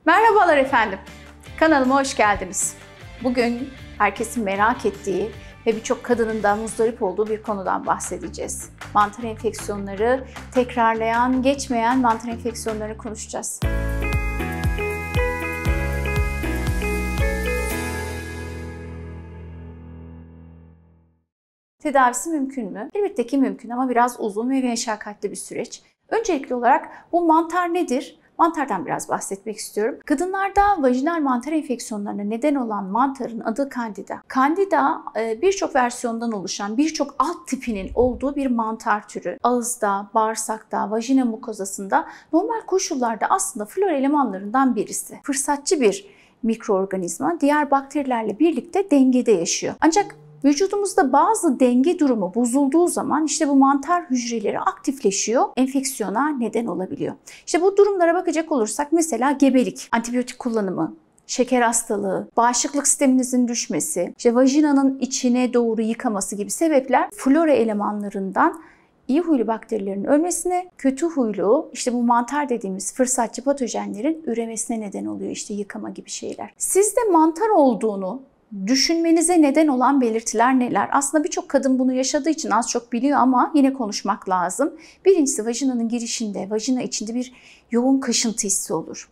Merhabalar efendim. Kanalıma hoş geldiniz. Bugün herkesin merak ettiği ve birçok kadının da muzdarip olduğu bir konudan bahsedeceğiz. Mantar enfeksiyonları, tekrarlayan, geçmeyen mantar enfeksiyonlarını konuşacağız. Tedavisi mümkün mü? Elbette ki mümkün ama biraz uzun ve meşakkatli bir süreç. Öncelikli olarak bu mantar nedir? Mantardan biraz bahsetmek istiyorum. Kadınlarda vajinal mantar enfeksiyonlarına neden olan mantarın adı Candida. Candida birçok versiyondan oluşan, birçok alt tipinin olduğu bir mantar türü. Ağızda, bağırsakta, vajina mukozasında normal koşullarda aslında flora elemanlarından birisi. Fırsatçı bir mikroorganizma, diğer bakterilerle birlikte dengede yaşıyor. Ancak vücudumuzda bazı denge durumu bozulduğu zaman işte bu mantar hücreleri aktifleşiyor, enfeksiyona neden olabiliyor. İşte bu durumlara bakacak olursak mesela gebelik, antibiyotik kullanımı, şeker hastalığı, bağışıklık sisteminizin düşmesi, işte vajinanın içine doğru yıkaması gibi sebepler flora elemanlarından iyi huylu bakterilerin ölmesine, kötü huylu işte bu mantar dediğimiz fırsatçı patojenlerin üremesine neden oluyor, işte yıkama gibi şeyler. Sizde mantar olduğunu düşünmenize neden olan belirtiler neler? Aslında birçok kadın bunu yaşadığı için az çok biliyor ama yine konuşmak lazım. Birincisi vajinanın girişinde, vajina içinde bir yoğun kaşıntı hissi olur.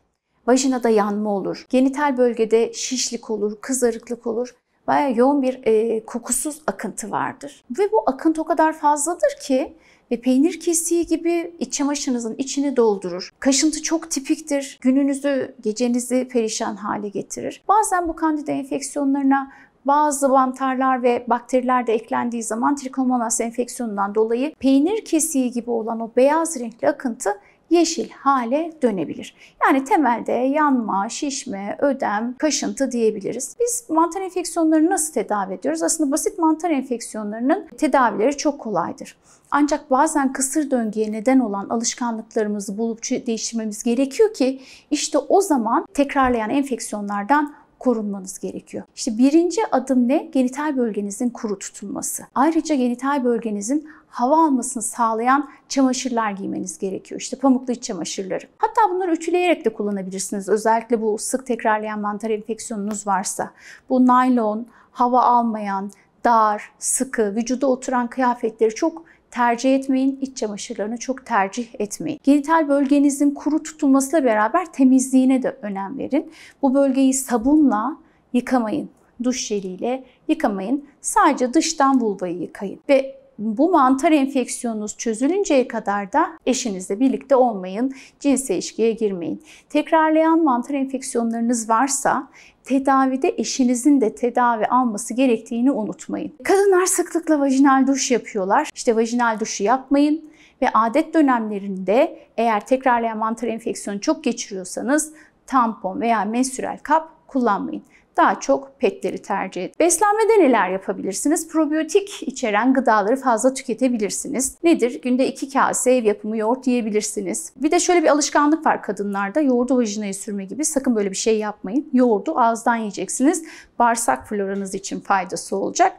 Vajinada yanma olur. Genital bölgede şişlik olur, kızarıklık olur. Bayağı yoğun bir kokusuz akıntı vardır. Ve bu akıntı o kadar fazladır ki ve peynir kesiği gibi iç çamaşırınızın içini doldurur. Kaşıntı çok tipiktir. Gününüzü, gecenizi perişan hale getirir. Bazen bu kandida enfeksiyonlarına bazı mantarlar ve bakteriler de eklendiği zaman Trichomonas enfeksiyonundan dolayı peynir kesiği gibi olan o beyaz renkli akıntı yeşil hale dönebilir. Yani temelde yanma, şişme, ödem, kaşıntı diyebiliriz. Biz mantar enfeksiyonlarını nasıl tedavi ediyoruz? Aslında basit mantar enfeksiyonlarının tedavileri çok kolaydır. Ancak bazen kısır döngüye neden olan alışkanlıklarımızı bulup değiştirmemiz gerekiyor ki işte o zaman tekrarlayan enfeksiyonlardan korunmanız gerekiyor. İşte birinci adım ne? Genital bölgenizin kuru tutulması. Ayrıca genital bölgenizin hava almasını sağlayan çamaşırlar giymeniz gerekiyor. İşte pamuklu iç çamaşırları. Hatta bunları ütüleyerek de kullanabilirsiniz. Özellikle bu sık tekrarlayan mantar enfeksiyonunuz varsa. Bu naylon, hava almayan, dar, sıkı, vücuda oturan kıyafetleri çok tercih etmeyin. İç çamaşırlarını çok tercih etmeyin. Genital bölgenizin kuru tutulmasıyla beraber temizliğine de önem verin. Bu bölgeyi sabunla yıkamayın. Duş jeliyle yıkamayın. Sadece dıştan vulvayı yıkayın. Ve bu mantar enfeksiyonunuz çözülünceye kadar da eşinizle birlikte olmayın. Cinsel ilişkiye girmeyin. Tekrarlayan mantar enfeksiyonlarınız varsa tedavide eşinizin de tedavi alması gerektiğini unutmayın. Kadınlar sıklıkla vajinal duş yapıyorlar. İşte vajinal duşu yapmayın ve adet dönemlerinde eğer tekrarlayan mantar enfeksiyonu çok geçiriyorsanız tampon veya menstrüel kap kullanmayın. Daha çok petleri tercih edin. Beslenmede neler yapabilirsiniz? Probiyotik içeren gıdaları fazla tüketebilirsiniz. Nedir? Günde 2 kase ev yapımı yoğurt yiyebilirsiniz. Bir de şöyle bir alışkanlık var kadınlarda. Yoğurdu vajinaya sürme gibi. Sakın böyle bir şey yapmayın. Yoğurdu ağızdan yiyeceksiniz. Bağırsak floranız için faydası olacak.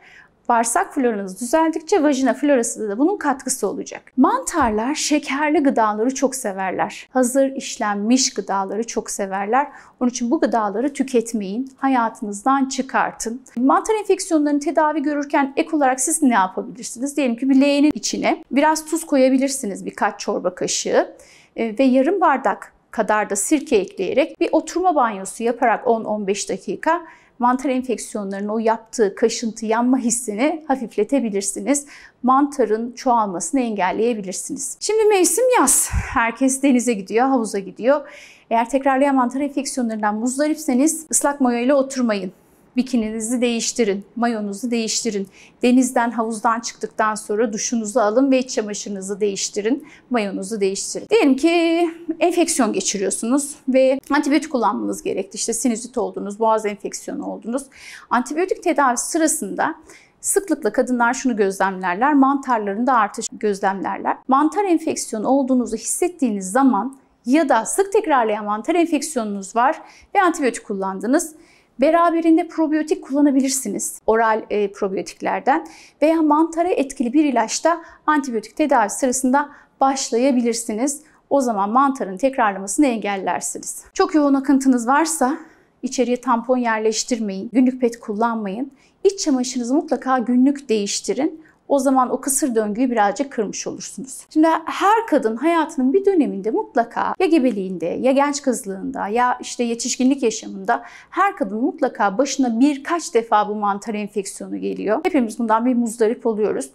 Bağırsak floranız düzeldikçe vajina florası da bunun katkısı olacak. Mantarlar şekerli gıdaları çok severler. Hazır işlenmiş gıdaları çok severler. Onun için bu gıdaları tüketmeyin. Hayatınızdan çıkartın. Mantar enfeksiyonlarını tedavi görürken ek olarak siz ne yapabilirsiniz? Diyelim ki bir leğenin içine biraz tuz koyabilirsiniz, birkaç çorba kaşığı ve yarım bardak kadar da sirke ekleyerek bir oturma banyosu yaparak 10-15 dakika mantar enfeksiyonlarının o yaptığı kaşıntı, yanma hissini hafifletebilirsiniz. Mantarın çoğalmasını engelleyebilirsiniz. Şimdi mevsim yaz. Herkes denize gidiyor, havuza gidiyor. Eğer tekrarlayan mantar enfeksiyonlarından muzdaripseniz ıslak mayo ile oturmayın. Bikininizi değiştirin, mayonuzu değiştirin. Denizden, havuzdan çıktıktan sonra duşunuzu alın ve iç çamaşırınızı değiştirin, mayonuzu değiştirin. Diyelim ki enfeksiyon geçiriyorsunuz ve antibiyotik kullanmanız gerekti. İşte sinüzit oldunuz, boğaz enfeksiyonu oldunuz. Antibiyotik tedavi sırasında sıklıkla kadınlar şunu gözlemlerler, mantarlarında artış gözlemlerler. Mantar enfeksiyonu olduğunuzu hissettiğiniz zaman ya da sık tekrarlayan mantar enfeksiyonunuz var ve antibiyotik kullandınız. Beraberinde probiyotik kullanabilirsiniz. Oral probiyotiklerden veya mantara etkili bir ilaçta antibiyotik tedavi sırasında başlayabilirsiniz. O zaman mantarın tekrarlamasını engellersiniz. Çok yoğun akıntınız varsa içeriye tampon yerleştirmeyin, günlük pet kullanmayın. İç çamaşırınızı mutlaka günlük değiştirin. O zaman o kısır döngüyü birazcık kırmış olursunuz. Şimdi her kadın hayatının bir döneminde mutlaka ya gebeliğinde ya genç kızlığında ya işte yetişkinlik yaşamında her kadın mutlaka başına birkaç defa bu mantar enfeksiyonu geliyor. Hepimiz bundan bir muzdarip oluyoruz.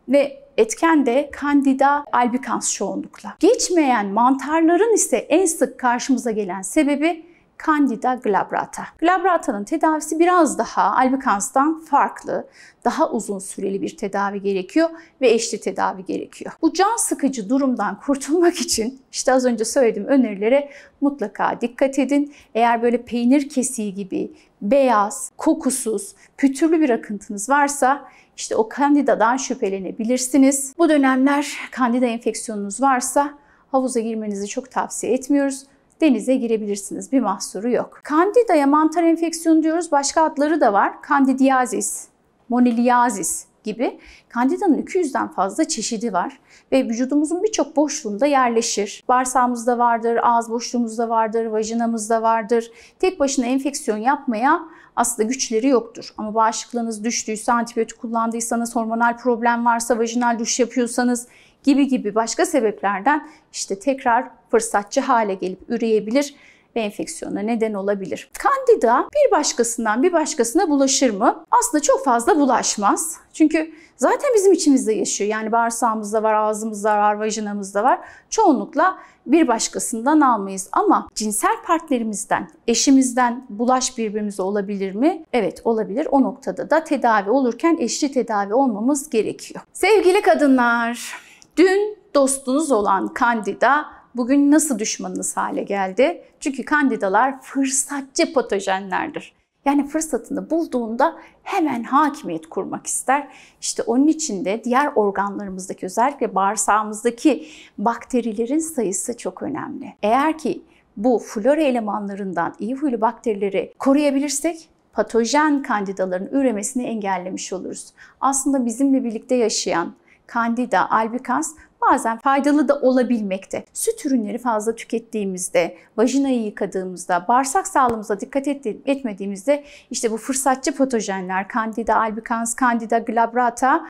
Ve etken de Candida albicans çoğunlukla. Geçmeyen mantarların ise en sık karşımıza gelen sebebi Candida glabrata. Glabrata'nın tedavisi biraz daha albicans'tan farklı, daha uzun süreli bir tedavi gerekiyor ve eşli tedavi gerekiyor. Bu can sıkıcı durumdan kurtulmak için işte az önce söylediğim önerilere mutlaka dikkat edin. Eğer böyle peynir kesiği gibi beyaz, kokusuz, pütürlü bir akıntınız varsa işte o Candida'dan şüphelenebilirsiniz. Bu dönemler Candida enfeksiyonunuz varsa havuza girmenizi çok tavsiye etmiyoruz. Denize girebilirsiniz. Bir mahsuru yok. Candida'ya mantar enfeksiyonu diyoruz. Başka adları da var. Candidiasis, moniliasis gibi. Candida'nın 200'den fazla çeşidi var ve vücudumuzun birçok boşluğunda yerleşir. Bağırsağımızda vardır, ağız boşluğumuzda vardır, vajinamızda vardır. Tek başına enfeksiyon yapmaya aslında güçleri yoktur. Ama bağışıklığınız düştüyse, antibiyotik kullandıysanız, hormonal problem varsa, vajinal duş yapıyorsanız gibi başka sebeplerden işte tekrar fırsatçı hale gelip üreyebilir ve enfeksiyona neden olabilir. Candida bir başkasından bir başkasına bulaşır mı? Aslında çok fazla bulaşmaz. Çünkü zaten bizim içimizde yaşıyor. Yani bağırsağımızda var, ağzımızda var, vajinamızda var. Çoğunlukla bir başkasından almayız. Ama cinsel partnerimizden, eşimizden bulaş birbirimize olabilir mi? Evet, olabilir. O noktada da tedavi olurken eşli tedavi olmamız gerekiyor. Sevgili kadınlar, dün dostunuz olan Candida bugün nasıl düşmanınız hale geldi? Çünkü Candidalar fırsatçı patojenlerdir. Yani fırsatını bulduğunda hemen hakimiyet kurmak ister. İşte onun için de diğer organlarımızdaki, özellikle bağırsağımızdaki bakterilerin sayısı çok önemli. Eğer ki bu flora elemanlarından iyi huylu bakterileri koruyabilirsek patojen kandidaların üremesini engellemiş oluruz. Aslında bizimle birlikte yaşayan Candida albicans bazen faydalı da olabilmekte. Süt ürünleri fazla tükettiğimizde, vajinayı yıkadığımızda, bağırsak sağlığımıza dikkat etmediğimizde işte bu fırsatçı patojenler, Candida albicans, Candida glabrata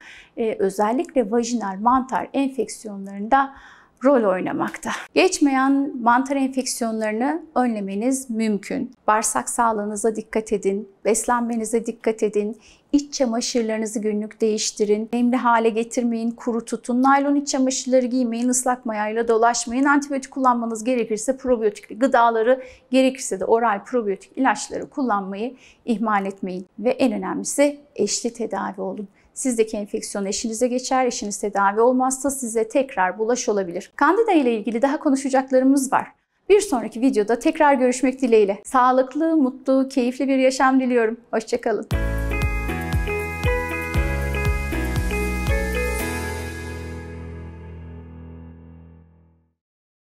özellikle vajinal mantar enfeksiyonlarında rol oynamakta. Geçmeyen mantar enfeksiyonlarını önlemeniz mümkün. Bağırsak sağlığınıza dikkat edin, beslenmenize dikkat edin, iç çamaşırlarınızı günlük değiştirin, nemli hale getirmeyin, kuru tutun, naylon iç çamaşırları giymeyin, ıslak mayayla dolaşmayın, antibiyotik kullanmanız gerekirse probiyotikli gıdaları, gerekirse de oral probiyotik ilaçları kullanmayı ihmal etmeyin. Ve en önemlisi eşli tedavi olun. Sizdeki enfeksiyon eşinize geçer, eşiniz tedavi olmazsa size tekrar bulaş olabilir. Candida ile ilgili daha konuşacaklarımız var. Bir sonraki videoda tekrar görüşmek dileğiyle. Sağlıklı, mutlu, keyifli bir yaşam diliyorum. Hoşça kalın.